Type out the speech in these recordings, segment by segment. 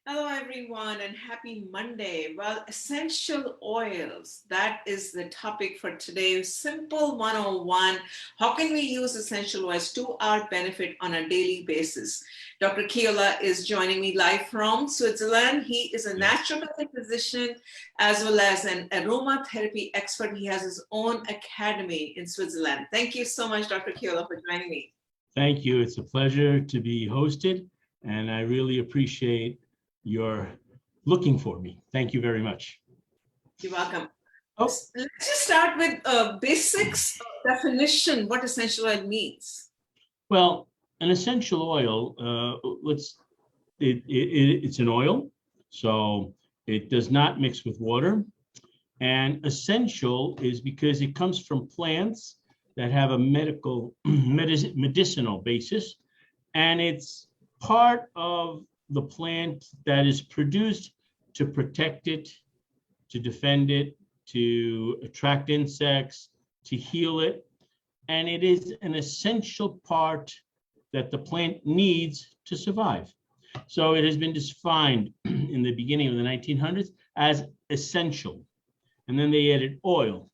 Hello, everyone, and happy Monday. Well, essential oils, that is the topic for today. Simple 101. How can we use essential oils to our benefit on a daily basis? Dr. Chiola is joining me live from Switzerland. He is a naturopathic physician as well as an aromatherapy expert. He has his own academy in Switzerland. Thank you so much, Dr. Chiola, for joining me. Thank you. It's a pleasure to be hosted, and I really appreciate your looking for me. Thank you very much. You're welcome. Oh. Let's just start with basics definition, what essential oil means. Well, an essential oil, it's an oil, so it does not mix with water. And essential is because it comes from plants that have a medicinal basis, and it's part of the plant that is produced to protect it, to defend it, to attract insects, to heal it. And it is an essential part that the plant needs to survive. So it has been defined in the beginning of the 1900s as essential. And then they added oil.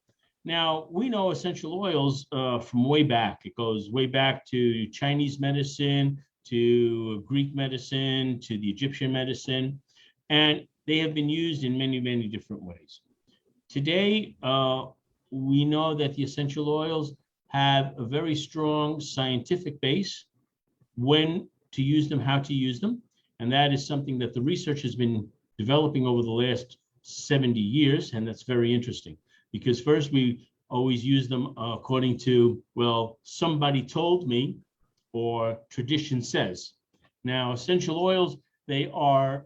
Now, we know essential oils from way back. It goes way back to Chinese medicine, to Greek medicine, to the Egyptian medicine, and they have been used in many, many different ways. Today, we know that the essential oils have a very strong scientific base, when to use them, how to use them, and that is something that the research has been developing over the last 70 years, and that's very interesting. Because first, we always use them according to, well, somebody told me, or tradition says. Now, essential oils, they are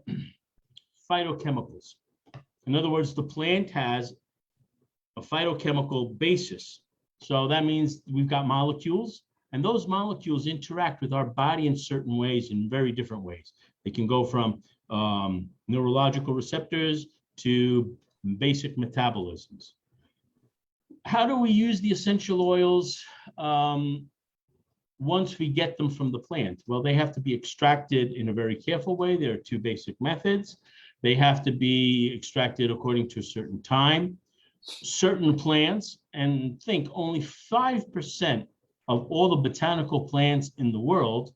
phytochemicals. In other words, the plant has a phytochemical basis. So that means we've got molecules, and those molecules interact with our body in certain ways, in very different ways. They can go from neurological receptors to basic metabolisms. How do we use the essential oils once we get them from the plant? Well, they have to be extracted in a very careful way. There are two basic methods. They have to be extracted according to a certain time. Certain plants, and think only 5% of all the botanical plants in the world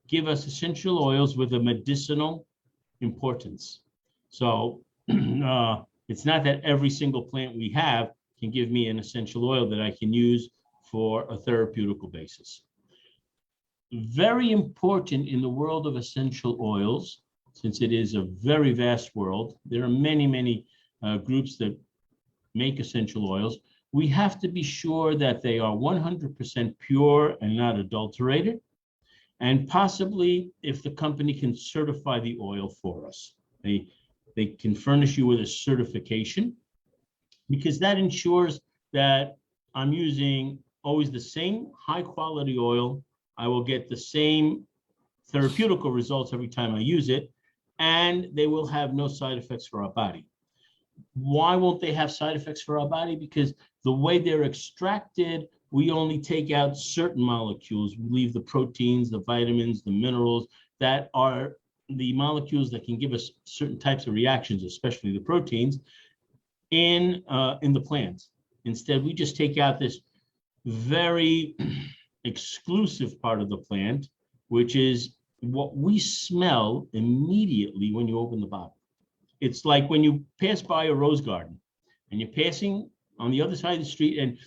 give us essential oils with a medicinal importance. So it's not that every single plant we have can give me an essential oil that I can use for a therapeutical basis. Very important in the world of essential oils, since it is a very vast world, there are many, many groups that make essential oils. We have to be sure that they are 100% pure and not adulterated, and possibly if the company can certify the oil for us. They can furnish you with a certification, because that ensures that I'm using always the same high quality oil. I will get the same therapeutical results every time I use it, and they will have no side effects for our body. Why won't they have side effects for our body? Because the way they're extracted, we only take out certain molecules. We leave the proteins, the vitamins, the minerals that are the molecules that can give us certain types of reactions, especially the proteins, in the plant. Instead, we just take out this very exclusive part of the plant, which is what we smell immediately when you open the bottle. It's like when you pass by a rose garden and you're passing on the other side of the street and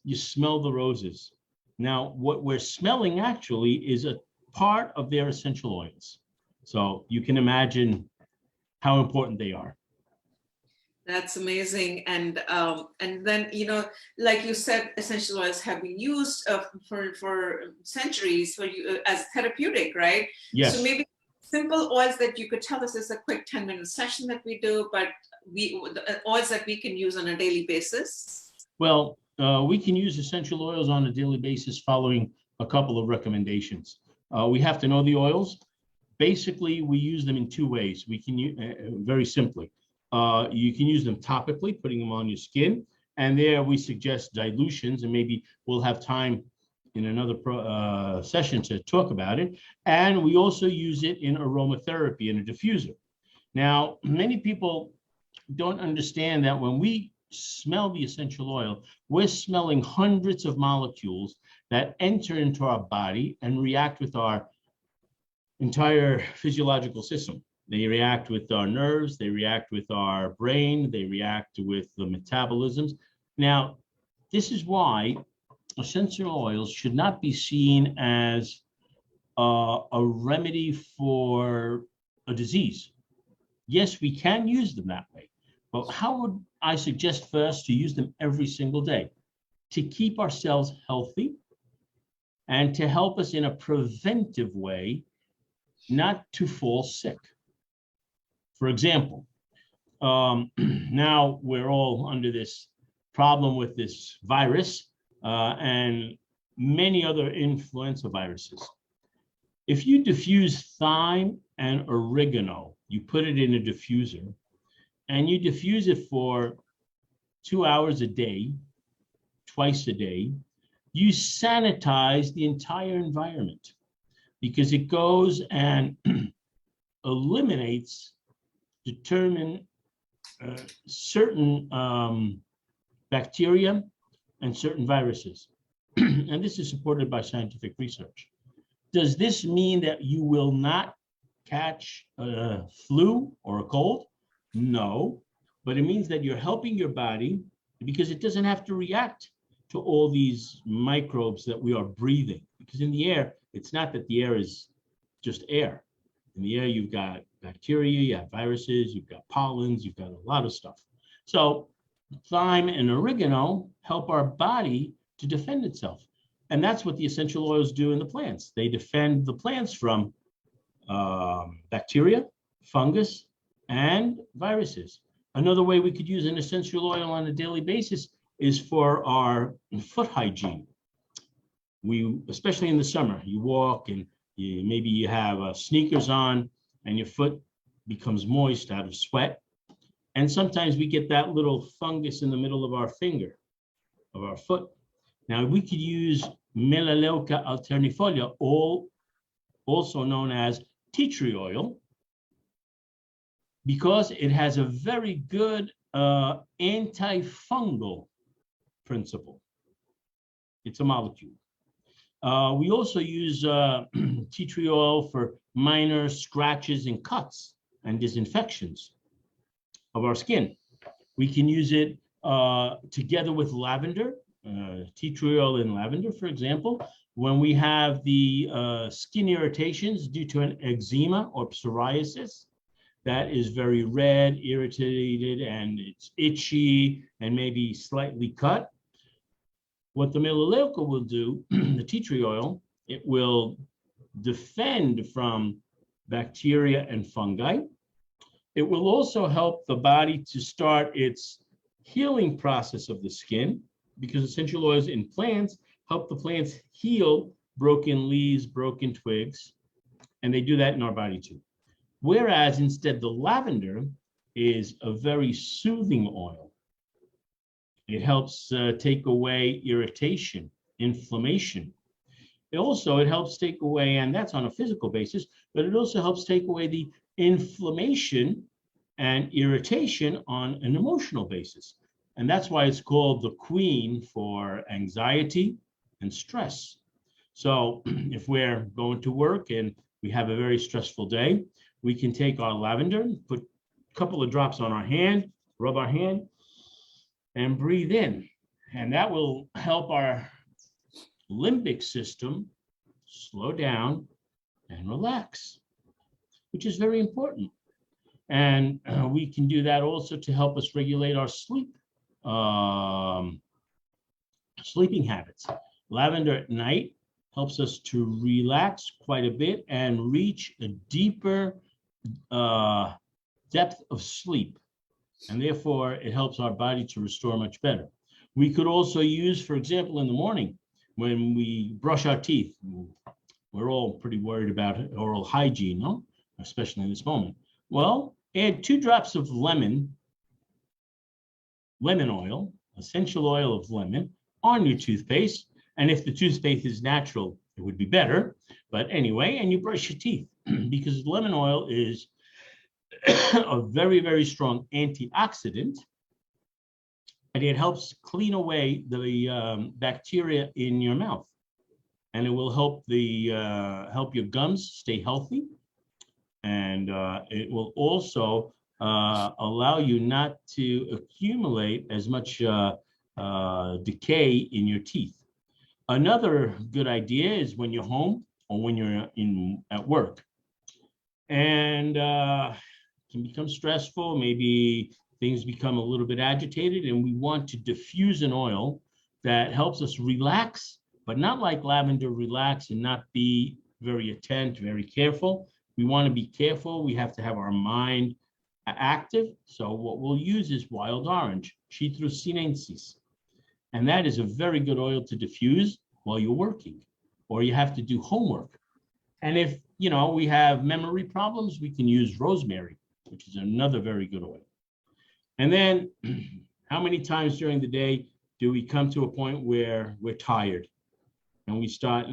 you smell the roses. Now, what we're smelling actually is a part of their essential oils. So you can imagine how important they are. That's amazing. And then, like you said, essential oils have been used for centuries as therapeutic, right? Yes. So maybe simple oils that you could tell us is a quick 10-minute session that we do, but oils that we can use on a daily basis. Well, we can use essential oils on a daily basis following a couple of recommendations. We have to know the oils. Basically, we use them in two ways. We can use, very simply, you can use them topically, putting them on your skin. And there we suggest dilutions, and maybe we'll have time in another session to talk about it. And we also use it in aromatherapy in a diffuser. Now, many people don't understand that when we smell the essential oil, we're smelling hundreds of molecules that enter into our body and react with our entire physiological system. They react with our nerves, they react with our brain, they react with the metabolisms. Now, this is why essential oils should not be seen as a remedy for a disease. Yes, we can use them that way, but how would I suggest first to use them every single day? To keep ourselves healthy and to help us in a preventive way not to fall sick. For example, now we're all under this problem with this virus and many other influenza viruses. If you diffuse thyme and oregano, you put it in a diffuser and you diffuse it for 2 hours a day, twice a day, you sanitize the entire environment because it goes and eliminates certain bacteria and certain viruses. And this is supported by scientific research. Does this mean that you will not catch a flu or a cold? No, but it means that you're helping your body because it doesn't have to react to all these microbes that we are breathing. Because in the air, it's not that the air is just air. In the air, you've got bacteria, you have viruses, you've got pollens, you've got a lot of stuff. So thyme and oregano help our body to defend itself. And that's what the essential oils do in the plants. They defend the plants from bacteria, fungus, and viruses. Another way we could use an essential oil on a daily basis is for our foot hygiene. Especially in the summer, you walk and maybe you have sneakers on and your foot becomes moist out of sweat. And sometimes we get that little fungus in the middle of our finger, of our foot. Now we could use Melaleuca alternifolia, also known as tea tree oil, because it has a very good antifungal principle. It's a molecule. We also use tea tree oil for minor scratches and cuts and disinfections of our skin. We can use it together with lavender, tea tree oil and lavender, for example, when we have the skin irritations due to an eczema or psoriasis that is very red, irritated, and it's itchy and maybe slightly cut. What the melaleuca will do, the tea tree oil, it will defend from bacteria and fungi. It will also help the body to start its healing process of the skin, because essential oils in plants help the plants heal broken leaves, broken twigs, and they do that in our body too. Whereas instead the lavender is a very soothing oil. It helps take away irritation, inflammation. It helps take away, and that's on a physical basis, but it also helps take away the inflammation and irritation on an emotional basis. And that's why it's called the queen for anxiety and stress. So if we're going to work and we have a very stressful day, we can take our lavender, put a couple of drops on our hand, rub our hand, and breathe in. And that will help our limbic system slow down and relax, which is very important. And we can do that also to help us regulate our sleeping habits. Lavender at night helps us to relax quite a bit and reach a deeper depth of sleep. And therefore, it helps our body to restore much better. We could also use, for example, in the morning, when we brush our teeth, we're all pretty worried about oral hygiene, no? Especially in this moment. Well, add 2 drops of lemon oil, essential oil of lemon, on your toothpaste. And if the toothpaste is natural, it would be better. But anyway, and you brush your teeth because lemon oil is a very, very strong antioxidant, and it helps clean away the bacteria in your mouth, and it will help help your gums stay healthy, and it will also allow you not to accumulate as much decay in your teeth. Another good idea is when you're home or when you're at work, and can become stressful, maybe things become a little bit agitated, and we want to diffuse an oil that helps us relax, but not like lavender, relax and not be very attent, very careful. We want to be careful. We have to have our mind active. So what we'll use is wild orange, Citrus sinensis. And that is a very good oil to diffuse while you're working, or you have to do homework. And if, we have memory problems, we can use rosemary, which is another very good oil. And then how many times during the day do we come to a point where we're tired and we start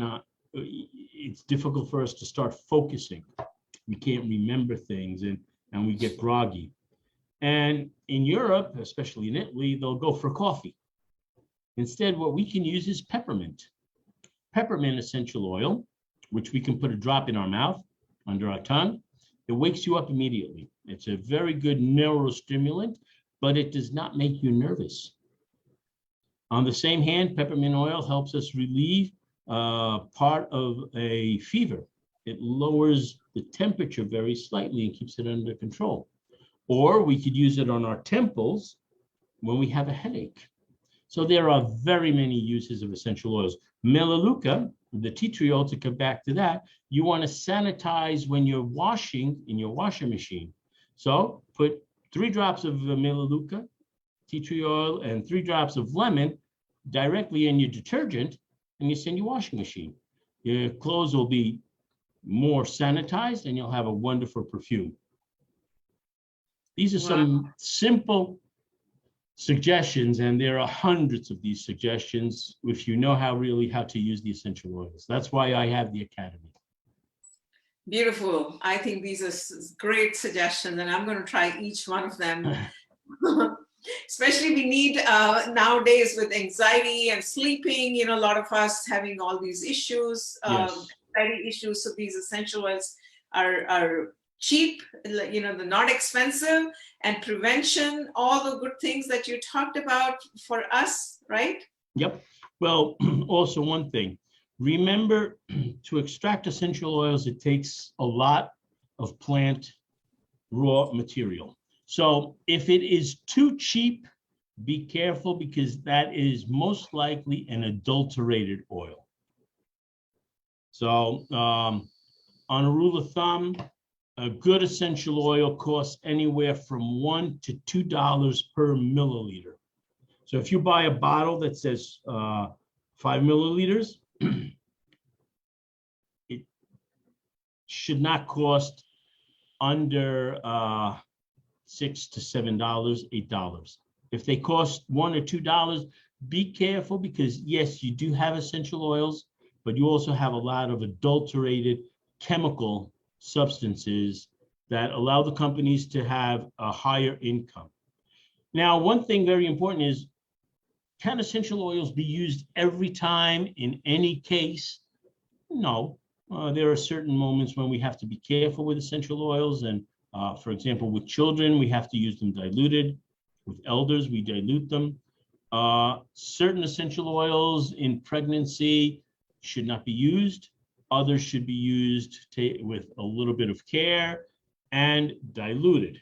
it's difficult for us to start focusing. We can't remember things and we get groggy. And in Europe, especially in Italy, they'll go for coffee. Instead, what we can use is peppermint. Peppermint essential oil, which we can put a drop in our mouth, under our tongue. It wakes you up immediately. It's a very good neurostimulant, but it does not make you nervous. On the same hand, peppermint oil helps us relieve part of a fever. It lowers the temperature very slightly and keeps it under control. Or we could use it on our temples when we have a headache. So there are very many uses of essential oils. Melaleuca, the tea tree oil, to come back to that, you want to sanitize when you're washing in your washer machine. So put 3 drops of Melaleuca, tea tree oil, and 3 drops of lemon directly in your detergent, and you send your washing machine. Your clothes will be more sanitized, and you'll have a wonderful perfume. These are some simple suggestions, and there are hundreds of these suggestions if you know how to use the essential oils. That's why I have the Academy. Beautiful. I think these are great suggestions, and I'm going to try each one of them. Especially we need nowadays with anxiety and sleeping, a lot of us having all these issues, anxiety issues. So these essential oils are cheap, they're not expensive, and prevention, all the good things that you talked about for us, right? Yep. Well, also one thing, remember to extract essential oils, it takes a lot of plant raw material. So if it is too cheap, be careful, because that is most likely an adulterated oil. So on a rule of thumb, a good essential oil costs anywhere from $1 to $2 per milliliter. So if you buy a bottle that says 5 milliliters, it should not cost under $6 to $7, $8. If they cost $1 or $2, be careful, because yes, you do have essential oils, but you also have a lot of adulterated chemical substances that allow the companies to have a higher income. Now, one thing very important is, can essential oils be used every time in any case? No. There are certain moments when we have to be careful with essential oils, and for example, with children, we have to use them diluted. With elders, we dilute them. Certain essential oils in pregnancy should not be used. Others should be used with a little bit of care and diluted.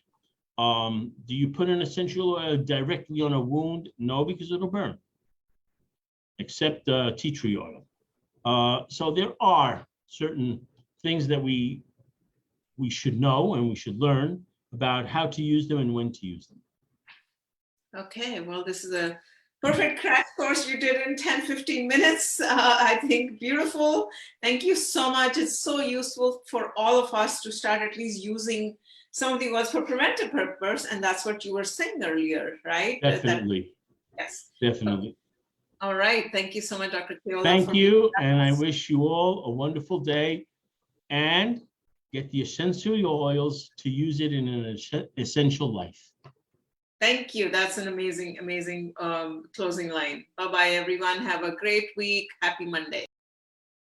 Do you put an essential oil directly on a wound? No, because it'll burn, except tea tree oil. So there are certain things that we should know and we should learn about how to use them and when to use them. Okay, well, this is a perfect crash course you did in 10-15 minutes. I think beautiful. Thank you so much. It's so useful for all of us to start at least using some of the words for preventive purpose, and that's what you were saying earlier, right? Definitely. Yes. Definitely. All right. Thank you so much, Dr. Chiola. Thank you, and I wish you all a wonderful day, and get the essential oils to use it in an essential life. Thank you. That's an amazing closing line. Bye-bye, everyone. Have a great week. Happy Monday.